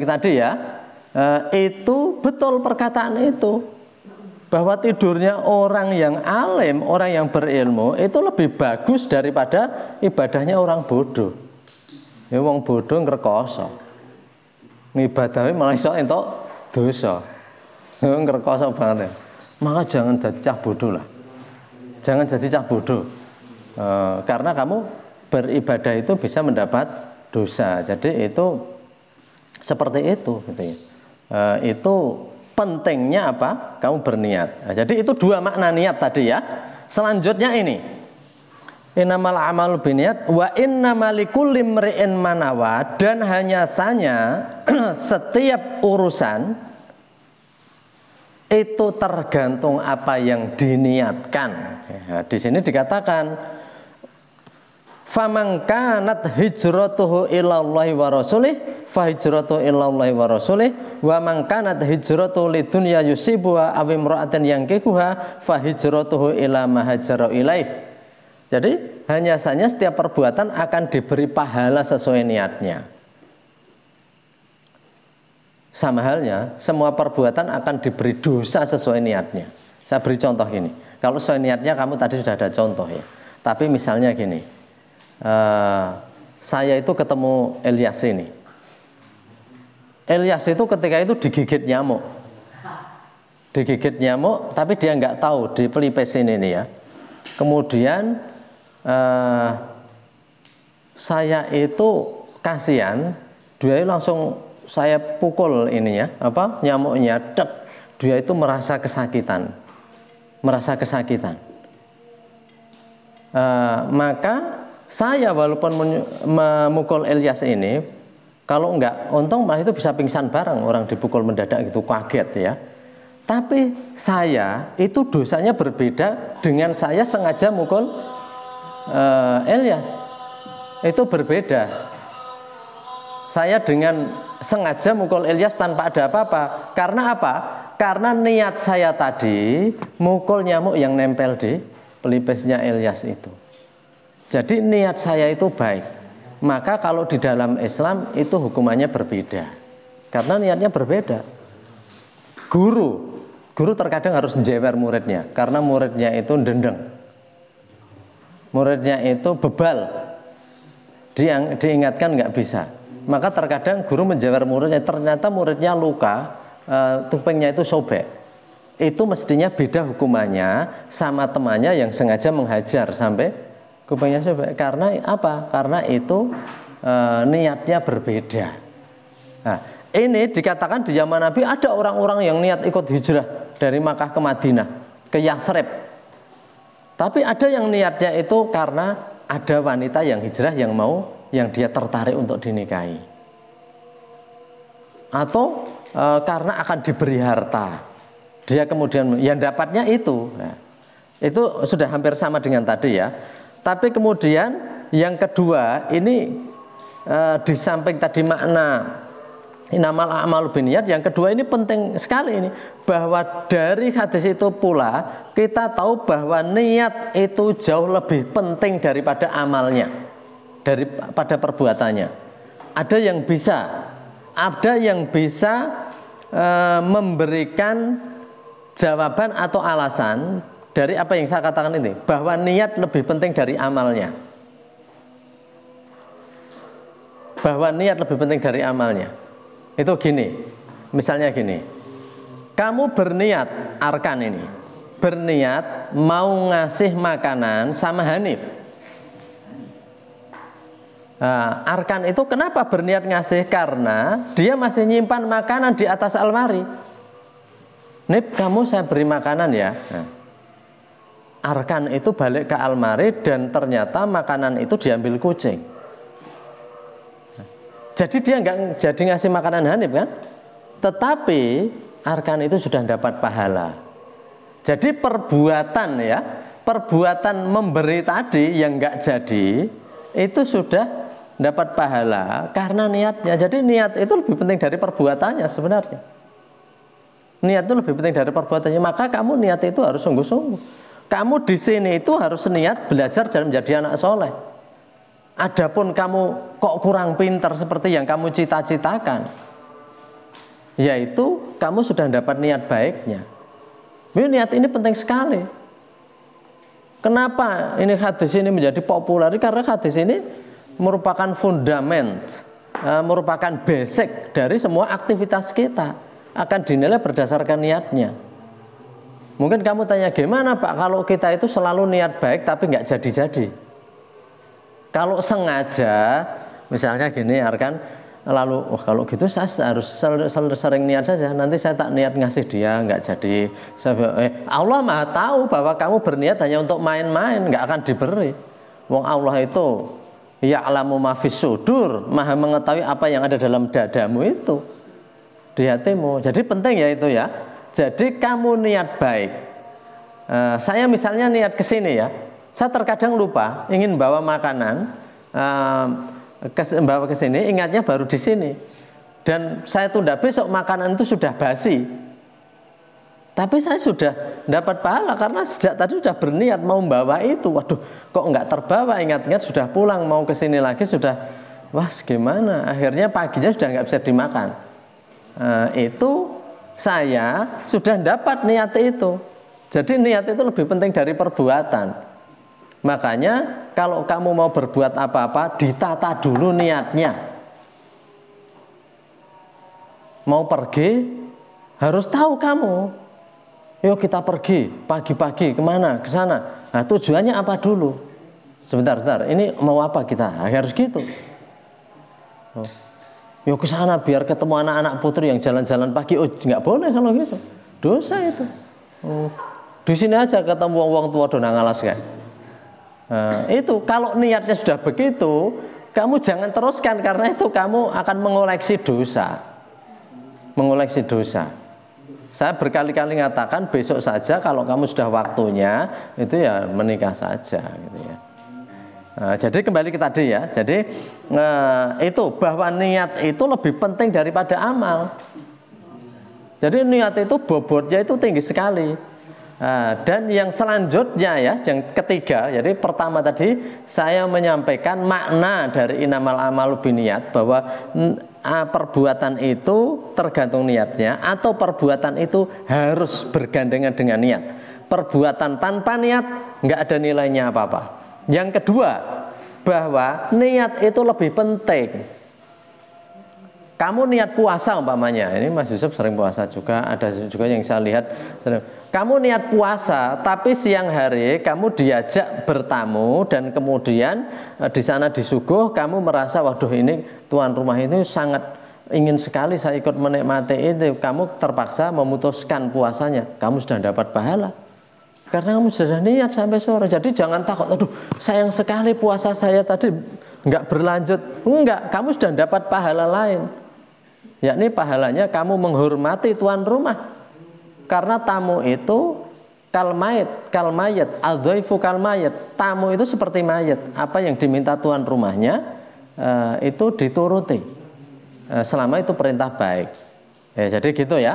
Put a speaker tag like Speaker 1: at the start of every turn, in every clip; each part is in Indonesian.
Speaker 1: balik tadi ya, itu betul perkataan itu, bahwa tidurnya orang yang alim, orang yang berilmu itu lebih bagus daripada ibadahnya orang bodoh. Ya wong bodoh ngrekoso, ngibadahi malah iso entuk dosa, ngrekoso banget. Maka jangan jadi cah bodoh lah, jangan jadi cah bodoh, karena kamu beribadah itu bisa mendapat dosa. Jadi itu seperti itu gitu ya. Itu pentingnya apa? Kamu berniat. Nah, jadi itu dua makna niat tadi ya. Selanjutnya ini, innamal a'malu binniyat wa innamal likulli imri'in ma nawa, dan hanya saja setiap urusan itu tergantung apa yang diniatkan. Ya, di sini dikatakan faman kanat hijratuhu ilallahi wa rasulih fa hijratuhu ilallahi wa rasulih wa man kanat hijratuhu lidunya yusibuha aw imra'atin yankihuha fa hijratuhu ila ma hajara ilaih. Jadi hanya saja setiap perbuatan akan diberi pahala sesuai niatnya. Sama halnya semua perbuatan akan diberi dosa sesuai niatnya. Saya beri contoh gini. Kalau sesuai niatnya kamu tadi sudah ada contoh ya. Tapi misalnya gini, saya itu ketemu Ilyas ini. Ilyas itu ketika itu digigit nyamuk. Digigit nyamuk, tapi dia nggak tahu di pelipis ini nih ya. Kemudian saya itu kasihan, dia langsung saya pukul ininya, nyamuknya, dek. Dia itu merasa kesakitan. Maka saya walaupun memukul Ilyas ini, kalau enggak, untung malah itu bisa pingsan bareng, orang dipukul mendadak gitu, kaget ya. Tapi saya itu dosanya berbeda dengan saya sengaja mukul Ilyas. Itu berbeda. Saya dengan sengaja mukul Ilyas tanpa ada apa-apa. Karena apa? Karena niat saya tadi mukul nyamuk yang nempel di pelipisnya Ilyas itu. Jadi niat saya itu baik. Maka kalau di dalam Islam itu hukumannya berbeda. Karena niatnya berbeda. Guru terkadang harus menjewer muridnya. Karena muridnya itu dendeng. Muridnya itu bebal. Diingatkan nggak bisa. Maka terkadang guru menjewer muridnya. Ternyata muridnya luka, tupengnya itu sobek. Itu mestinya beda hukumannya sama temannya yang sengaja menghajar sampai kupingnya sobek. Karena apa? Karena itu niatnya berbeda. Nah, ini dikatakan di zaman Nabi ada orang-orang yang niat ikut hijrah dari Makkah ke Madinah, ke Yathrib. Tapi ada yang niatnya itu karena ada wanita yang hijrah yang dia tertarik untuk dinikahi. Atau karena akan diberi harta. Dia kemudian yang dapatnya itu. Nah, itu sudah hampir sama dengan tadi ya. Tapi kemudian yang kedua ini di samping tadi makna innamal a'malu binniyat, yang kedua ini penting sekali ini, bahwa dari hadis itu pula kita tahu bahwa niat itu jauh lebih penting daripada amalnya, daripada perbuatannya. Ada yang bisa memberikan jawaban atau alasan dari apa yang saya katakan ini, bahwa niat lebih penting dari amalnya. Bahwa niat lebih penting dari amalnya. Itu gini, misalnya gini, kamu berniat, Arkan ini berniat mau ngasih makanan sama Hanif. Nah, Arkan itu kenapa berniat ngasih? Karena dia masih nyimpan makanan di atas almari. Nip, kamu saya beri makanan ya. Nah, Arkan itu balik ke almari dan ternyata makanan itu diambil kucing. Jadi dia nggak jadi ngasih makanan Hanif kan? Tetapi Arkan itu sudah dapat pahala. Jadi perbuatan memberi tadi yang nggak jadi itu sudah dapat pahala karena niatnya. Jadi niat itu lebih penting dari perbuatannya sebenarnya. Niat itu lebih penting dari perbuatannya. Maka kamu niat itu harus sungguh-sungguh. Kamu di sini itu harus niat belajar dan menjadi anak soleh. Adapun kamu kok kurang pintar seperti yang kamu cita-citakan, yaitu kamu sudah dapat niat baiknya. Niat ini penting sekali. Kenapa ini hadis ini menjadi populer? Karena hadis ini merupakan fundament, merupakan basic dari semua aktivitas kita, akan dinilai berdasarkan niatnya. Mungkin kamu tanya, gimana Pak kalau kita itu selalu niat baik tapi nggak jadi-jadi? Kalau sengaja, misalnya gini kan, lalu kalau gitu saya harus sering niat saja, nanti saya tak niat ngasih dia, nggak jadi. Allah Maha tahu bahwa kamu berniat hanya untuk main-main, nggak akan diberi. Wong Allah itu ya'lamu ma fis sudur, Maha mengetahui apa yang ada dalam dadamu itu, di hatimu. Jadi penting ya itu ya. Jadi kamu niat baik. Saya misalnya niat ke sini ya, saya terkadang lupa ingin bawa makanan, bawa ke sini, ingatnya baru di sini. Dan saya tunda besok, makanan itu sudah basi. Tapi saya sudah dapat pahala karena sejak tadi sudah berniat mau membawa itu. Waduh, kok nggak terbawa? Ingat-ingat sudah pulang, mau ke sini lagi sudah, wah gimana? Akhirnya paginya sudah nggak bisa dimakan. Itu saya sudah dapat niat itu. Jadi niat itu lebih penting dari perbuatan. Makanya kalau kamu mau berbuat apa-apa, ditata dulu niatnya. Mau pergi, harus tahu kamu. Yuk kita pergi pagi-pagi kemana? Ke sana. Nah tujuannya apa dulu? Sebentar, ini mau apa kita? Harus gitu. Yuk ke sana biar ketemu anak-anak putri yang jalan-jalan pagi. Oh nggak boleh kalau gitu, dosa itu. Di sini aja ketemu wong tua do nang alas kan. Itu kalau niatnya sudah begitu, kamu jangan teruskan karena itu kamu akan mengoleksi dosa. Mengoleksi dosa. Saya berkali-kali mengatakan besok saja kalau kamu sudah waktunya itu ya menikah saja gitu ya. Jadi kembali ke tadi ya. Jadi itu bahwa niat itu lebih penting daripada amal. Jadi niat itu bobotnya itu tinggi sekali. Dan yang selanjutnya ya, yang ketiga, jadi pertama tadi saya menyampaikan makna dari innamal a'malu binniyat, bahwa perbuatan itu tergantung niatnya, atau perbuatan itu harus bergandengan dengan niat. Perbuatan tanpa niat nggak ada nilainya apa-apa. Yang kedua, bahwa niat itu lebih penting. Kamu niat puasa umpamanya, ini Mas Yusuf sering puasa juga, ada juga yang saya lihat. Kamu niat puasa, tapi siang hari kamu diajak bertamu dan kemudian di sana disuguh, kamu merasa waduh ini tuan rumah ini sangat ingin sekali saya ikut menikmati itu, kamu terpaksa memutuskan puasanya, kamu sudah dapat pahala. Karena kamu sudah niat sampai sore. Jadi jangan takut, aduh sayang sekali puasa saya tadi nggak berlanjut. Enggak, kamu sudah dapat pahala lain. Yakni pahalanya kamu menghormati tuan rumah. Karena tamu itu kalmayat, adzaifu kalmayat. Tamu itu seperti mayat. Apa yang diminta tuan rumahnya itu dituruti. Selama itu perintah baik. Ya, jadi gitu ya.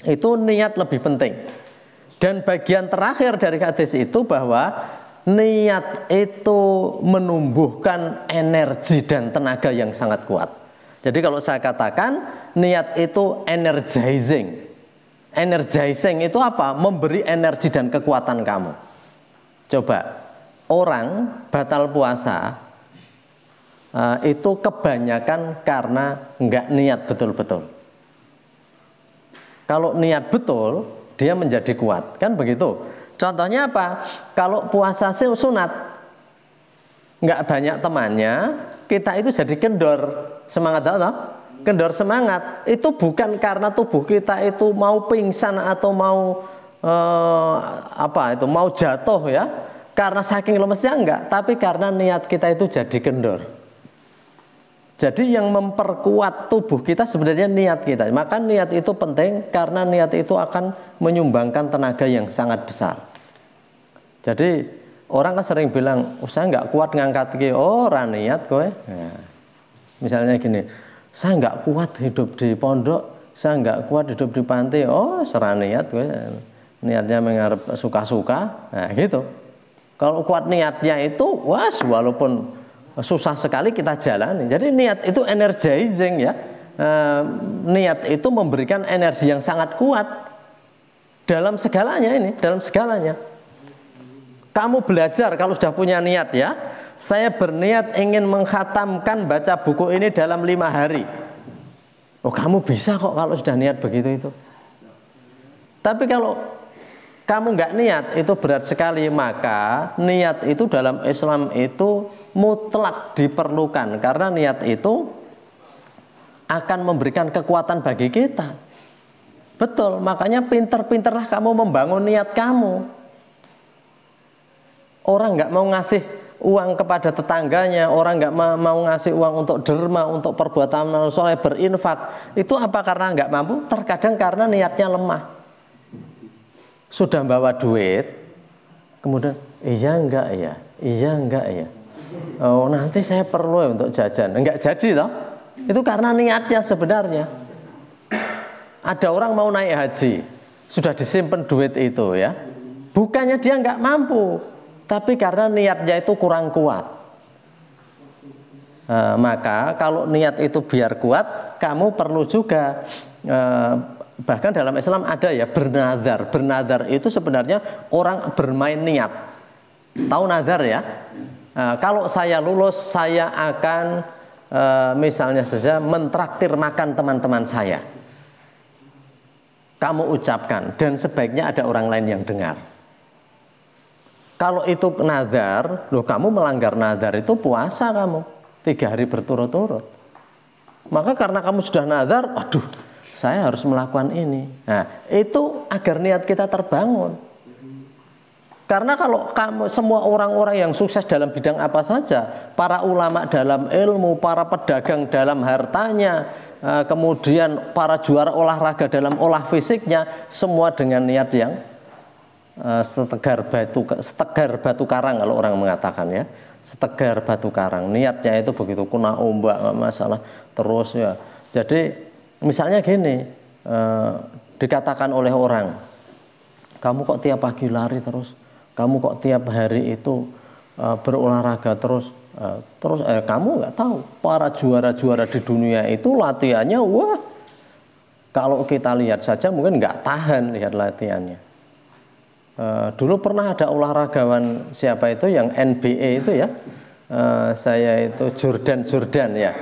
Speaker 1: Itu niat lebih penting. Dan bagian terakhir dari hadis itu bahwa niat itu menumbuhkan energi dan tenaga yang sangat kuat. Jadi kalau saya katakan niat itu energizing. Energizing itu apa? Memberi energi dan kekuatan kamu. Coba orang batal puasa itu kebanyakan karena nggak niat betul-betul. Kalau niat betul, dia menjadi kuat, kan begitu. Contohnya apa? Kalau puasa sunat, nggak banyak temannya, kita itu jadi kendor semangat, atau kendor semangat. Itu bukan karena tubuh kita itu mau pingsan atau mau mau jatuh ya, karena saking lemesnya enggak, tapi karena niat kita itu jadi kendor. Jadi yang memperkuat tubuh kita sebenarnya niat kita. Maka niat itu penting karena niat itu akan menyumbangkan tenaga yang sangat besar. Jadi orang kan sering bilang, saya nggak kuat ngangkat ke orang niat kowe. Nah, misalnya gini, saya nggak kuat hidup di pondok, saya nggak kuat hidup di pantai. Oh, serah niat kowe. Niatnya mengharap suka-suka. Nah, gitu. Kalau kuat niatnya itu, walaupun susah sekali kita jalani. Jadi niat itu energizing ya. niat itu memberikan energi yang sangat kuat dalam segalanya ini, dalam segalanya. Kamu belajar kalau sudah punya niat ya, saya berniat ingin mengkhatamkan baca buku ini dalam 5 hari. Oh, kamu bisa kok kalau sudah niat begitu itu. Tapi kalau kamu nggak niat, itu berat sekali. Maka niat itu dalam Islam itu mutlak diperlukan, karena niat itu akan memberikan kekuatan bagi kita. Betul, makanya pinter-pinterlah kamu membangun niat kamu. Orang nggak mau ngasih uang kepada tetangganya, orang nggak mau ngasih uang untuk derma, untuk perbuatan soleh, berinfak. Itu apa? Karena nggak mampu? Terkadang karena niatnya lemah. Sudah bawa duit, kemudian iya enggak ya, iya enggak ya. Oh, nanti saya perlu ya untuk jajan. Enggak jadi toh. Itu karena niatnya sebenarnya. Ada orang mau naik haji, sudah disimpan duit itu ya. Bukannya dia nggak mampu, tapi karena niatnya itu kurang kuat. Maka kalau niat itu biar kuat, kamu perlu juga bahkan dalam Islam ada ya bernazar. Bernazar itu sebenarnya orang bermain niat. Tahu nazar ya? Kalau saya lulus, saya akan misalnya saja mentraktir makan teman-teman saya. Kamu ucapkan, dan sebaiknya ada orang lain yang dengar. Kalau itu nazar, loh kamu melanggar nazar itu puasa kamu 3 hari berturut-turut. Maka karena kamu sudah nazar, aduh, saya harus melakukan ini. Nah, itu agar niat kita terbangun. Karena kalau kamu semua orang-orang yang sukses dalam bidang apa saja, para ulama dalam ilmu, para pedagang dalam hartanya, kemudian para juara olahraga dalam olah fisiknya, semua dengan niat yang setegar batu karang kalau orang mengatakan ya, setegar batu karang. Niatnya itu begitu, kena ombak nggak masalah terus ya. Jadi misalnya gini, dikatakan oleh orang, kamu kok tiap pagi lari terus, kamu kok tiap hari itu berolahraga terus, kamu nggak tahu para juara-juara di dunia itu latihannya, wah, kalau kita lihat saja mungkin nggak tahan lihat latihannya. Dulu pernah ada olahragawan siapa itu yang NBA itu ya, saya itu Jordan ya,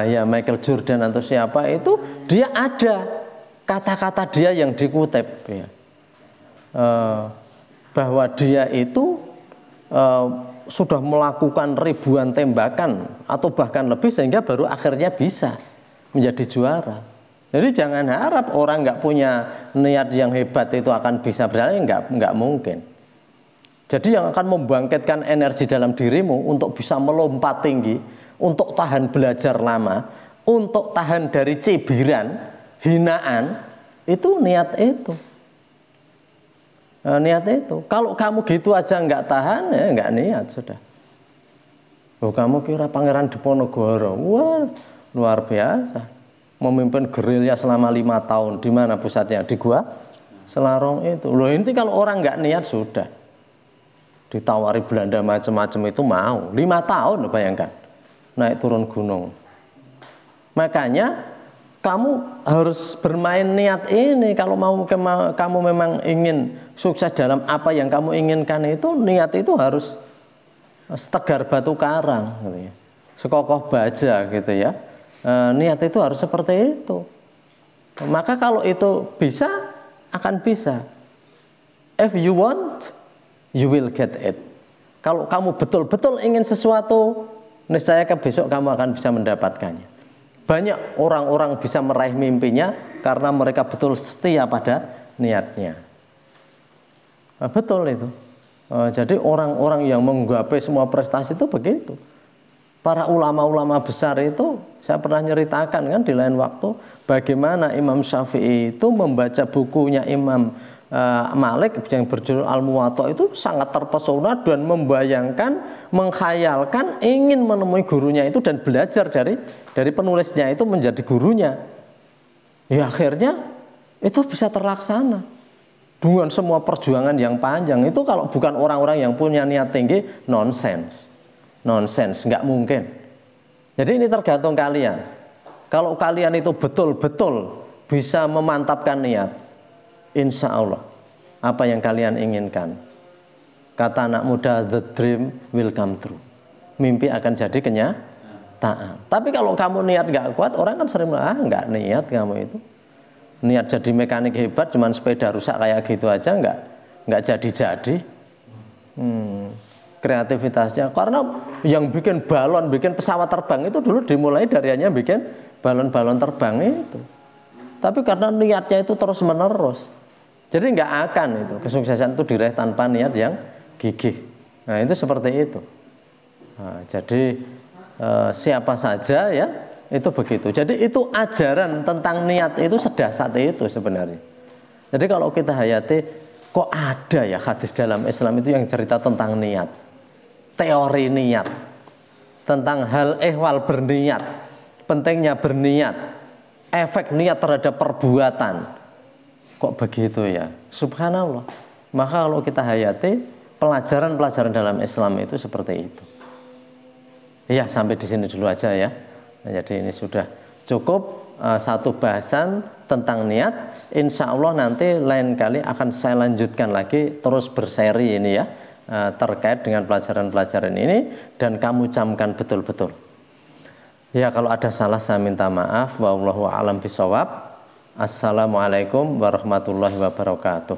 Speaker 1: ya Michael Jordan atau siapa itu, dia ada kata-kata dia yang dikutip ya, bahwa dia itu sudah melakukan ribuan tembakan atau bahkan lebih sehingga baru akhirnya bisa menjadi juara. Jadi jangan harap orang nggak punya niat yang hebat itu akan bisa berjalan, nggak mungkin. Jadi yang akan membangkitkan energi dalam dirimu untuk bisa melompat tinggi, untuk tahan belajar lama, untuk tahan dari cibiran, hinaan, itu niat itu. Niat itu. Kalau kamu gitu aja nggak tahan, ya nggak niat sudah. Oh, kamu kira Pangeran Diponegoro, wah luar biasa. Memimpin gerilya selama 5 tahun. Di mana pusatnya? Di Gua Selarong itu. Loh, ini kalau orang nggak niat sudah. Ditawari Belanda macam-macam itu mau. 5 tahun bayangkan. Naik turun gunung. Makanya kamu harus bermain niat ini. Kalau kamu memang ingin sukses dalam apa yang kamu inginkan itu, niat itu harus setegar batu karang gitu ya. Sekokoh baja gitu ya. Niat itu harus seperti itu. Maka kalau itu bisa, akan bisa. If you want, you will get it. Kalau kamu betul-betul ingin sesuatu, niscaya besok kamu akan bisa mendapatkannya. Banyak orang-orang bisa meraih mimpinya karena mereka betul setia pada niatnya. Betul itu. Jadi orang-orang yang menggapai semua prestasi itu begitu. Para ulama-ulama besar itu, saya pernah nyeritakan kan di lain waktu, bagaimana Imam Syafi'i itu membaca bukunya Imam Malik yang berjudul Al-Muwatta itu sangat terpesona dan membayangkan, menghayalkan ingin menemui gurunya itu dan belajar dari penulisnya itu menjadi gurunya. Ya akhirnya itu bisa terlaksana dengan semua perjuangan yang panjang. Itu kalau bukan orang-orang yang punya niat tinggi, nonsense, nggak mungkin. Jadi ini tergantung kalian. kalau kalian itu betul-betul bisa memantapkan niat, insya Allah apa yang kalian inginkan, kata anak muda, the dream will come true. Mimpi akan jadi kenyataan. Tapi kalau kamu niat nggak kuat, orang kan sering bilang, nggak niat kamu itu. Niat jadi mekanik hebat, cuman sepeda rusak kayak gitu aja nggak jadi-jadi. Kreativitasnya, karena yang bikin balon, bikin pesawat terbang itu dulu dimulai dari hanya bikin balon-balon terbang itu. Tapi karena niatnya itu terus menerus, jadi nggak akan itu kesuksesan itu diraih tanpa niat yang gigih. Nah itu seperti itu. Nah, jadi siapa saja ya itu begitu. Jadi itu ajaran tentang niat itu sedasar itu sebenarnya. Jadi kalau kita hayati, kok ada ya hadis dalam Islam itu yang cerita tentang niat, teori niat, tentang hal ehwal berniat, pentingnya berniat, efek niat terhadap perbuatan. Kok begitu ya? Subhanallah. Maka kalau kita hayati, pelajaran-pelajaran dalam Islam itu seperti itu. Ya, sampai di sini dulu aja ya. Nah, jadi ini sudah cukup satu bahasan tentang niat. Insya Allah nanti lain kali akan saya lanjutkan lagi, terus berseri ini ya, terkait dengan pelajaran-pelajaran ini, dan kamu camkan betul-betul. Ya, kalau ada salah saya minta maaf. Wallahu a'lam bishawab. Assalamualaikum warahmatullahi wabarakatuh.